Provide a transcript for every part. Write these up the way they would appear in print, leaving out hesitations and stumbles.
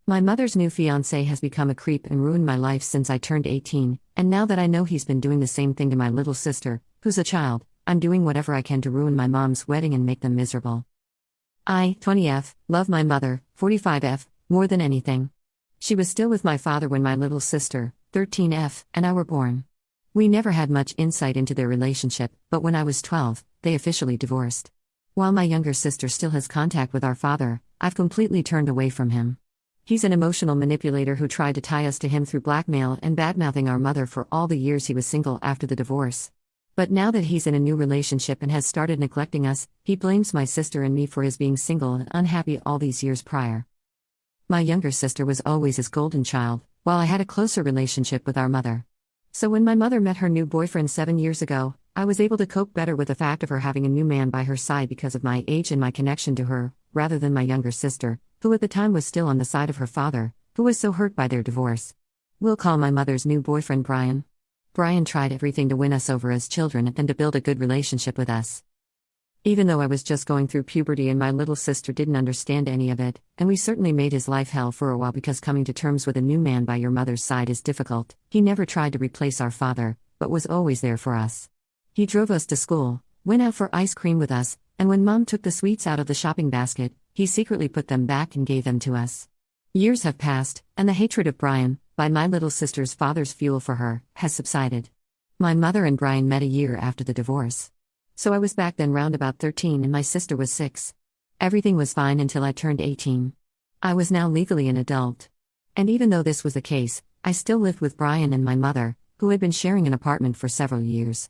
My mother's new fiancé has become a creep and ruined my life since I turned 18, and now that I know he's been doing the same thing to my little sister, who's a child, I'm doing whatever I can to ruin my mom's wedding and make them miserable. I, 20F, love my mother, 45F, more than anything. She was still with my father when my little sister, 13F, and I were born. We never had much insight into their relationship, but when I was 12, they officially divorced. While my younger sister still has contact with our father, I've completely turned away from him. He's an emotional manipulator who tried to tie us to him through blackmail and badmouthing our mother for all the years he was single after the divorce. But now that he's in a new relationship and has started neglecting us, he blames my sister and me for his being single and unhappy all these years prior. My younger sister was always his golden child, while I had a closer relationship with our mother. So when my mother met her new boyfriend 7 years ago, I was able to cope better with the fact of her having a new man by her side because of my age and my connection to her, rather than my younger sister, who at the time was still on the side of her father, who was so hurt by their divorce. We'll call my mother's new boyfriend Brian. Brian tried everything to win us over as children and to build a good relationship with us. Even though I was just going through puberty and my little sister didn't understand any of it, and we certainly made his life hell for a while because coming to terms with a new man by your mother's side is difficult, he never tried to replace our father, but was always there for us. He drove us to school, went out for ice cream with us, and when Mom took the sweets out of the shopping basket, he secretly put them back and gave them to us. Years have passed, and the hatred of Brian, by my little sister's father's fuel for her, has subsided. My mother and Brian met a year after the divorce. So I was back then round about 13 and my sister was 6. Everything was fine until I turned 18. I was now legally an adult. And even though this was the case, I still lived with Brian and my mother, who had been sharing an apartment for several years.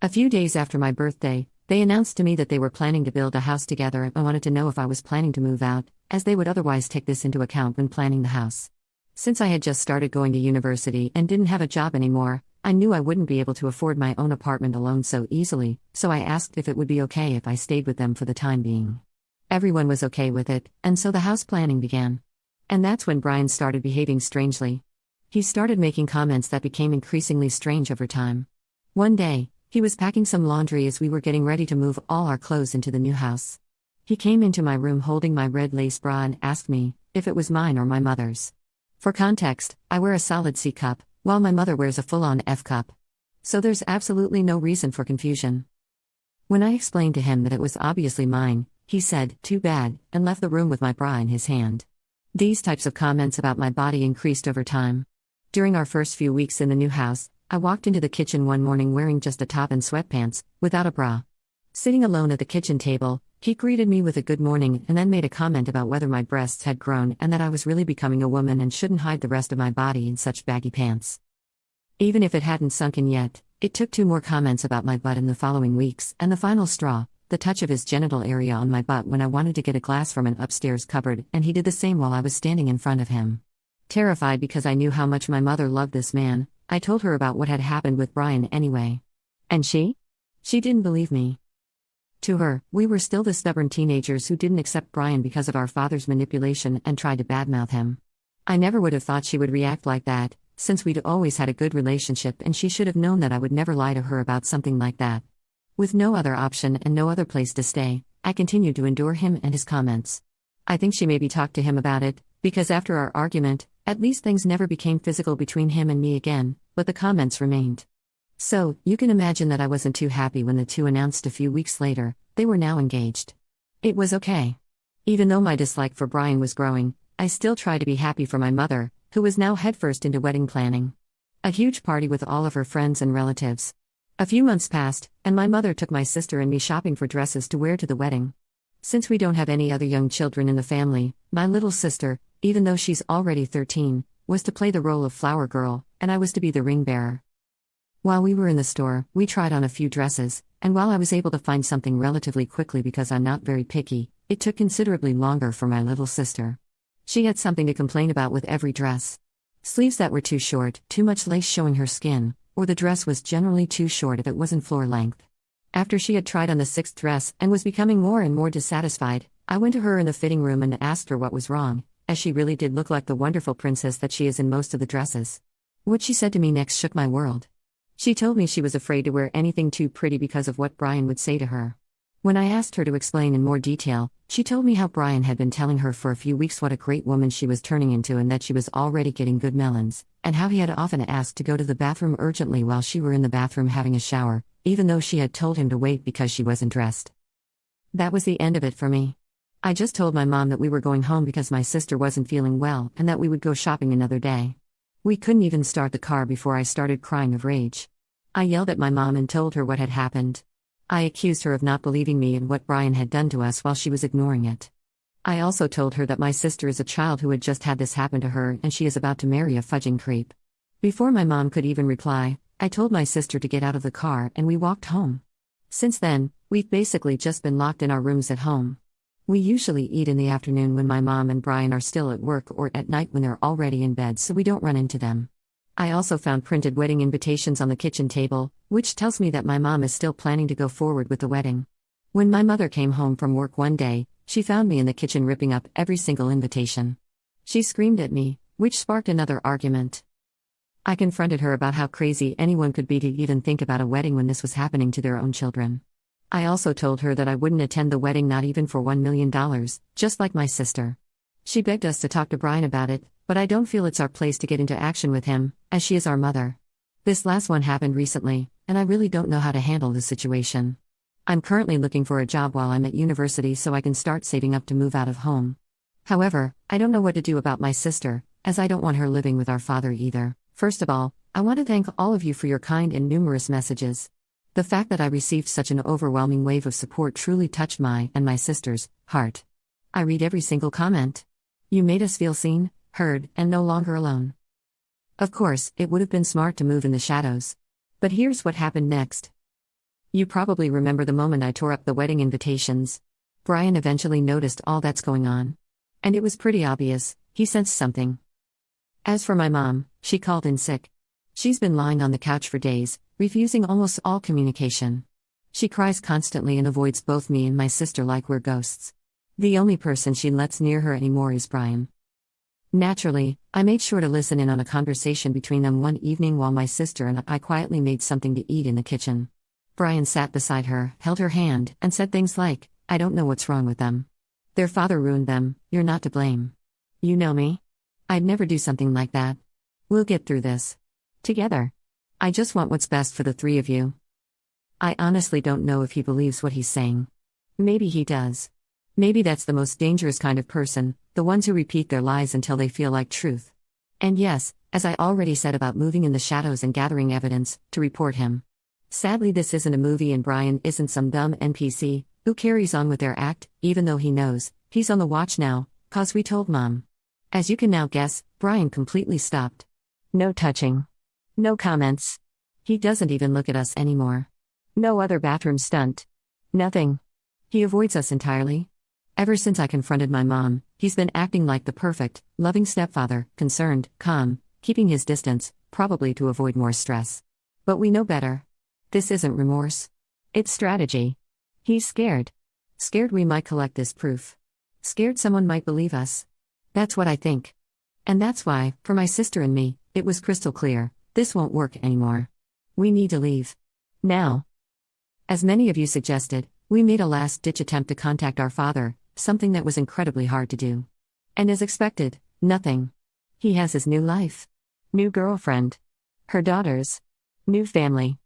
A few days after my birthday, they announced to me that they were planning to build a house together and wanted to know if I was planning to move out, as they would otherwise take this into account when planning the house. Since I had just started going to university and didn't have a job anymore, I knew I wouldn't be able to afford my own apartment alone so easily, so I asked if it would be okay if I stayed with them for the time being. Everyone was okay with it, and so the house planning began. And that's when Brian started behaving strangely. He started making comments that became increasingly strange over time. One day, he was packing some laundry as we were getting ready to move all our clothes into the new house. He came into my room holding my red lace bra and asked me if it was mine or my mother's. For context, I wear a solid C cup, while my mother wears a full-on F cup. So there's absolutely no reason for confusion. When I explained to him that it was obviously mine, he said, "Too bad," and left the room with my bra in his hand. These types of comments about my body increased over time. During our first few weeks in the new house, I walked into the kitchen one morning wearing just a top and sweatpants, without a bra. Sitting alone at the kitchen table, he greeted me with a good morning and then made a comment about whether my breasts had grown and that I was really becoming a woman and shouldn't hide the rest of my body in such baggy pants. Even if it hadn't sunk in yet, it took 2 more comments about my butt in the following weeks, and the final straw, the touch of his genital area on my butt when I wanted to get a glass from an upstairs cupboard, and he did the same while I was standing in front of him. Terrified because I knew how much my mother loved this man, I told her about what had happened with Brian anyway. And she? She didn't believe me. To her, we were still the stubborn teenagers who didn't accept Brian because of our father's manipulation and tried to badmouth him. I never would have thought she would react like that, since we'd always had a good relationship and she should have known that I would never lie to her about something like that. With no other option and no other place to stay, I continued to endure him and his comments. I think she maybe talked to him about it, because after our argument, at least things never became physical between him and me again, but the comments remained. So, you can imagine that I wasn't too happy when the two announced a few weeks later they were now engaged. It was okay. Even though my dislike for Brian was growing, I still tried to be happy for my mother, who was now headfirst into wedding planning. A huge party with all of her friends and relatives. A few months passed, and my mother took my sister and me shopping for dresses to wear to the wedding. Since we don't have any other young children in the family, my little sister, even though she's already 13, was to play the role of flower girl, and I was to be the ring bearer. While we were in the store, we tried on a few dresses, and while I was able to find something relatively quickly because I'm not very picky, it took considerably longer for my little sister. She had something to complain about with every dress. Sleeves that were too short, too much lace showing her skin, or the dress was generally too short if it wasn't floor length. After she had tried on the 6th dress and was becoming more and more dissatisfied, I went to her in the fitting room and asked her what was wrong, as she really did look like the wonderful princess that she is in most of the dresses. What she said to me next shook my world. She told me she was afraid to wear anything too pretty because of what Brian would say to her. When I asked her to explain in more detail, she told me how Brian had been telling her for a few weeks what a great woman she was turning into and that she was already getting good melons, and how he had often asked to go to the bathroom urgently while she were in the bathroom having a shower, even though she had told him to wait because she wasn't dressed. That was the end of it for me. I just told my mom that we were going home because my sister wasn't feeling well and that we would go shopping another day. We couldn't even start the car before I started crying of rage. I yelled at my mom and told her what had happened. I accused her of not believing me and what Brian had done to us while she was ignoring it. I also told her that my sister is a child who had just had this happen to her and she is about to marry a fudging creep. Before my mom could even reply, I told my sister to get out of the car and we walked home. Since then, we've basically just been locked in our rooms at home. We usually eat in the afternoon when my mom and Brian are still at work or at night when they're already in bed so we don't run into them. I also found printed wedding invitations on the kitchen table, which tells me that my mom is still planning to go forward with the wedding. When my mother came home from work one day, she found me in the kitchen ripping up every single invitation. She screamed at me, which sparked another argument. I confronted her about how crazy anyone could be to even think about a wedding when this was happening to their own children. I also told her that I wouldn't attend the wedding not even for $1 million, just like my sister. She begged us to talk to Brian about it, but I don't feel it's our place to get into action with him, as she is our mother. This last one happened recently, and I really don't know how to handle the situation. I'm currently looking for a job while I'm at university so I can start saving up to move out of home. However, I don't know what to do about my sister, as I don't want her living with our father either. First of all, I want to thank all of you for your kind and numerous messages. The fact that I received such an overwhelming wave of support truly touched my and my sister's heart. I read every single comment. You made us feel seen, heard, and no longer alone. Of course, it would have been smart to move in the shadows. But here's what happened next. You probably remember the moment I tore up the wedding invitations. Brian eventually noticed all that's going on. And it was pretty obvious, he sensed something. As for my mom, she called in sick. She's been lying on the couch for days, refusing almost all communication. She cries constantly and avoids both me and my sister like we're ghosts. The only person she lets near her anymore is Brian. Naturally, I made sure to listen in on a conversation between them one evening while my sister and I quietly made something to eat in the kitchen. Brian sat beside her, held her hand, and said things like, "I don't know what's wrong with them. Their father ruined them, you're not to blame. You know me? I'd never do something like that. We'll get through this. Together. I just want what's best for the three of you." I honestly don't know if he believes what he's saying. Maybe he does. Maybe that's the most dangerous kind of person, the ones who repeat their lies until they feel like truth. And yes, as I already said about moving in the shadows and gathering evidence, to report him. Sadly, this isn't a movie and Brian isn't some dumb NPC who carries on with their act, even though he knows he's on the watch now, 'cause we told Mom. As you can now guess, Brian completely stopped. No touching. No comments. He doesn't even look at us anymore. No other bathroom stunt. Nothing. He avoids us entirely. Ever since I confronted my mom, he's been acting like the perfect, loving stepfather, concerned, calm, keeping his distance, probably to avoid more stress. But we know better. This isn't remorse. It's strategy. He's scared. Scared we might collect this proof. Scared someone might believe us. That's what I think. And that's why, for my sister and me, it was crystal clear, this won't work anymore. We need to leave. Now. As many of you suggested, we made a last-ditch attempt to contact our father, something that was incredibly hard to do. And as expected, nothing. He has his new life. New girlfriend. Her daughters. New family.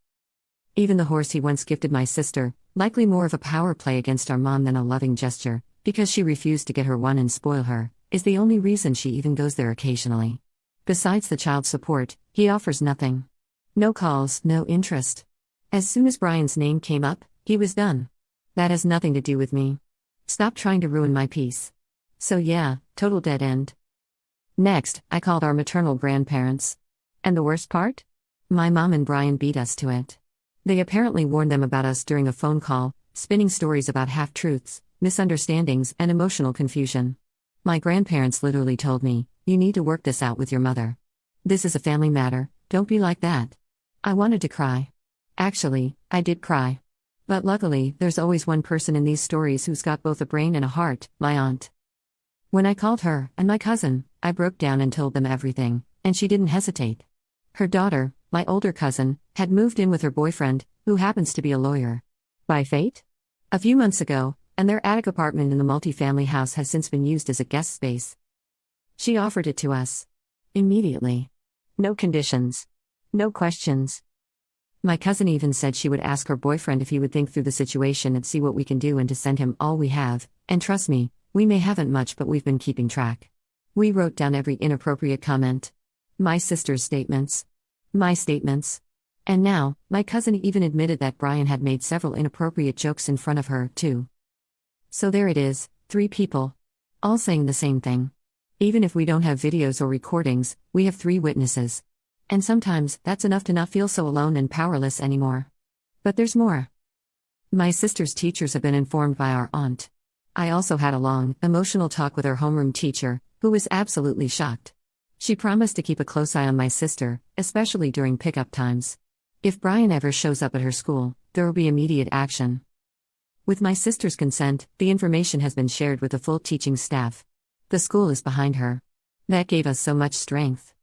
Even the horse he once gifted my sister, likely more of a power play against our mom than a loving gesture, because she refused to get her one and spoil her, is the only reason she even goes there occasionally. Besides the child support, he offers nothing. No calls, no interest. As soon as Brian's name came up, he was done. That has nothing to do with me. Stop trying to ruin my peace. So yeah, total dead end. Next, I called our maternal grandparents. And the worst part? My mom and Brian beat us to it. They apparently warned them about us during a phone call, spinning stories about half-truths, misunderstandings, and emotional confusion. My grandparents literally told me, "You need to work this out with your mother. This is a family matter, don't be like that." I wanted to cry. Actually, I did cry. But luckily, there's always one person in these stories who's got both a brain and a heart, my aunt. When I called her, and my cousin, I broke down and told them everything, and she didn't hesitate. Her daughter, my older cousin, had moved in with her boyfriend, who happens to be a lawyer. By fate? A few months ago, and their attic apartment in the multifamily house has since been used as a guest space. She offered it to us. Immediately. No conditions. No questions. My cousin even said she would ask her boyfriend if he would think through the situation and see what we can do and to send him all we have, and trust me, we may haven't much but we've been keeping track. We wrote down every inappropriate comment. My sister's statements. My statements. And now, my cousin even admitted that Brian had made several inappropriate jokes in front of her, too. So there it is, 3 people. All saying the same thing. Even if we don't have videos or recordings, we have 3 witnesses. And sometimes, that's enough to not feel so alone and powerless anymore. But there's more. My sister's teachers have been informed by our aunt. I also had a long, emotional talk with her homeroom teacher, who was absolutely shocked. She promised to keep a close eye on my sister, especially during pickup times. If Brian ever shows up at her school, there will be immediate action. With my sister's consent, the information has been shared with the full teaching staff. The school is behind her. That gave us so much strength.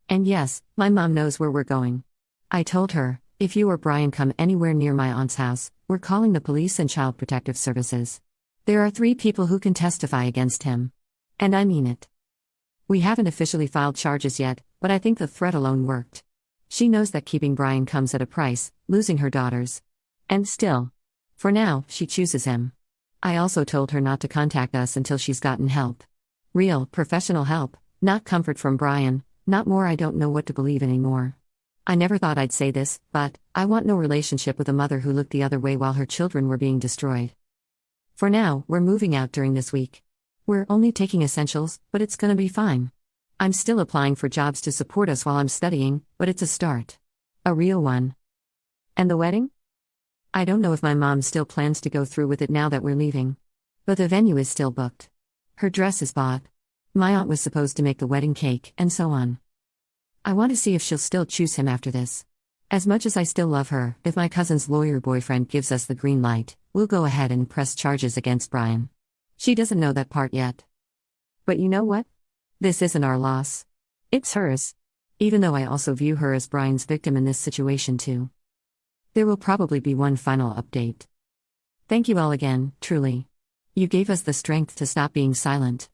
And yes, my mom knows where we're going. I told her, if you or Brian come anywhere near my aunt's house, we're calling the police and Child Protective Services. There are 3 people who can testify against him. And I mean it. We haven't officially filed charges yet, but I think the threat alone worked. She knows that keeping Brian comes at a price, losing her daughters. And still. For now, she chooses him. I also told her not to contact us until she's gotten help. Real, professional help, not comfort from Brian, not more I don't know what to believe anymore. I never thought I'd say this, but I want no relationship with a mother who looked the other way while her children were being destroyed. For now, we're moving out during this week. We're only taking essentials, but it's gonna be fine. I'm still applying for jobs to support us while I'm studying, but it's a start. A real one. And the wedding? I don't know if my mom still plans to go through with it now that we're leaving. But the venue is still booked. Her dress is bought. My aunt was supposed to make the wedding cake, and so on. I want to see if she'll still choose him after this. As much as I still love her, if my cousin's lawyer boyfriend gives us the green light, we'll go ahead and press charges against Brian. She doesn't know that part yet. But you know what? This isn't our loss. It's hers. Even though I also view her as Brian's victim in this situation too. There will probably be one final update. Thank you all again, truly. You gave us the strength to stop being silent.